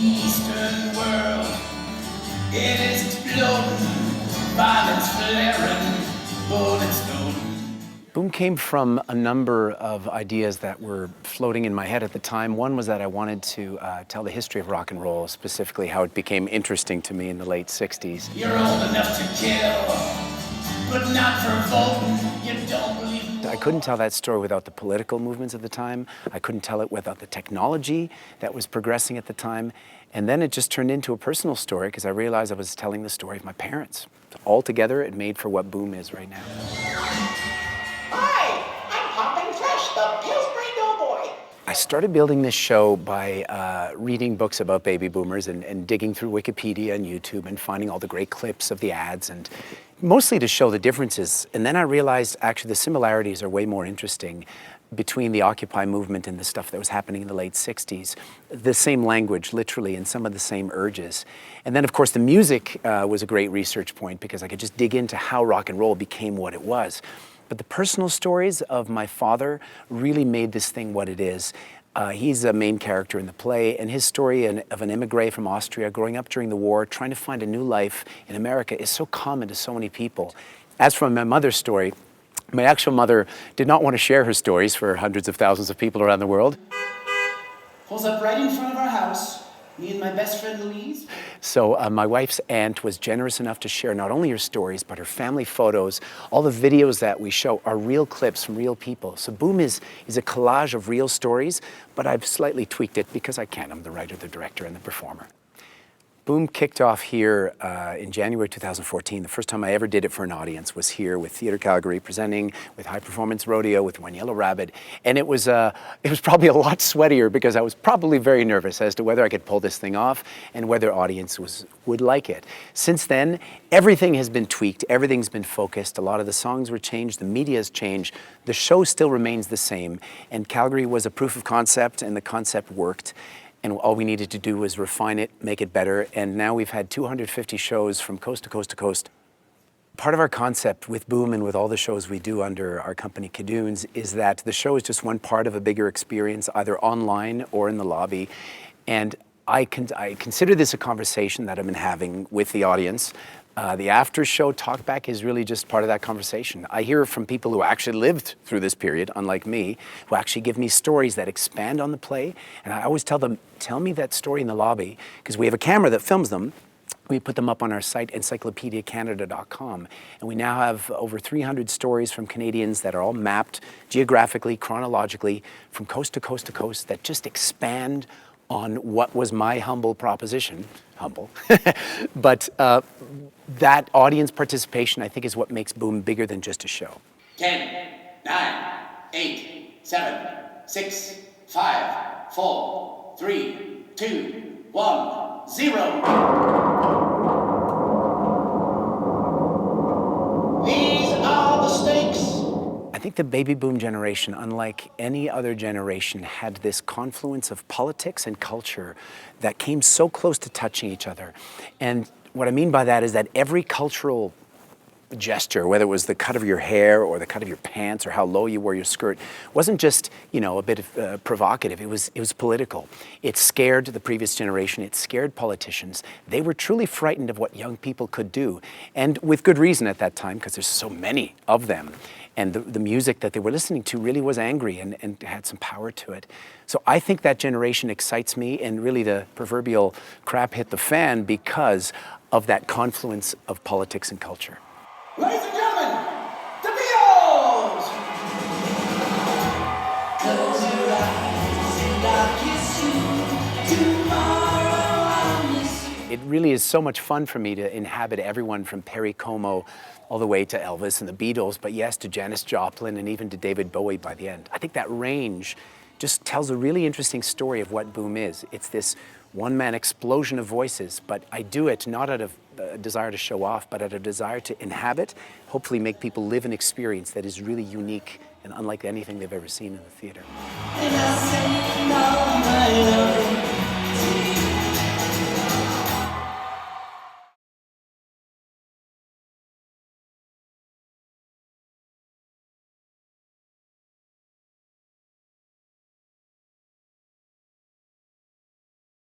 Eastern world, it is exploding, violence flaring, bullets golden. Boom came from a number of ideas that were floating in my head at the time. One was that I wanted to tell the history of rock and roll, specifically how it became interesting to me in the late 60s. You're old enough to kill, but not for voting, you don't believe. I couldn't tell that story without the political movements of the time. I couldn't tell it without the technology that was progressing at the time. And then it just turned into a personal story because I realized I was telling the story of my parents. Altogether, it made for what Boom is right now. Hi, I'm Poppin' Fresh, the Pillsbury Doughboy. I started building this show by reading books about baby boomers and digging through Wikipedia and YouTube and finding all the great clips of the ads, and mostly to show the differences. And then I realized actually the similarities are way more interesting between the Occupy movement and the stuff that was happening in the late 60s. The same language, literally, and some of the same urges. And then, of course, the music was a great research point because I could just dig into how rock and roll became what it was. But the personal stories of my father really made this thing what it is. He's a main character in the play, and his story of an immigrant from Austria growing up during the war, trying to find a new life in America is so common to so many people. As for my mother's story, my actual mother did not want to share her stories for hundreds of thousands of people around the world. Pulls up right in front of our house, me and my best friend Louise. So my wife's aunt was generous enough to share not only her stories, but her family photos. All the videos that we show are real clips from real people. So Boom is a collage of real stories, but I've slightly tweaked it because I can. I'm the writer, the director, and the performer. Boom kicked off here in January 2014. The first time I ever did it for an audience was here with Theatre Calgary, presenting with High Performance Rodeo with One Yellow Rabbit. And it was probably a lot sweatier because I was probably very nervous as to whether I could pull this thing off and whether audience would like it. Since then, everything has been tweaked, everything's been focused. A lot of the songs were changed, the media has changed. The show still remains the same. And Calgary was a proof of concept, and the concept worked. And all we needed to do was refine it, make it better. And now we've had 250 shows from coast to coast to coast. Part of our concept with Boom and with all the shows we do under our company Kidoons is that the show is just one part of a bigger experience, either online or in the lobby. And I consider this a conversation that I've been having with the audience. The after-show talkback is really just part of that conversation. I hear from people who actually lived through this period, unlike me, who actually give me stories that expand on the play. And I always tell them, tell me that story in the lobby, because we have a camera that films them. We put them up on our site, encyclopediacanada.com. And we now have over 300 stories from Canadians that are all mapped geographically, chronologically, from coast to coast to coast, that just expand on what was my humble proposition. Humble. But that audience participation, I think, is what makes Boom bigger than just a show. 10, 9, 8, 7, 6, 5, 4, 3, 2, 1, 0. These are the stakes. I think the baby boom generation, unlike any other generation, had this confluence of politics and culture that came so close to touching each other. And what I mean by that is that every cultural gesture, whether it was the cut of your hair or the cut of your pants or how low you wore your skirt, wasn't just, a bit of provocative. It was political. It scared the previous generation. It scared politicians. They were truly frightened of what young people could do, and with good reason at that time, because there's so many of them. And the music that they were listening to really was angry and had some power to it. So I think that generation excites me, and really the proverbial crap hit the fan because of that confluence of politics and culture. Ladies and gentlemen, the Beatles! Close your eyes and I'll kiss you. Tomorrow I'll miss you. It really is so much fun for me to inhabit everyone from Perry Como all the way to Elvis and the Beatles, but yes, to Janis Joplin and even to David Bowie by the end. I think that range just tells a really interesting story of what Boom is. It's this one-man explosion of voices, but I do it not out of a desire to show off, but out of a desire to inhabit, hopefully make people live an experience that is really unique and unlike anything they've ever seen in the theater. And I say, no, my love.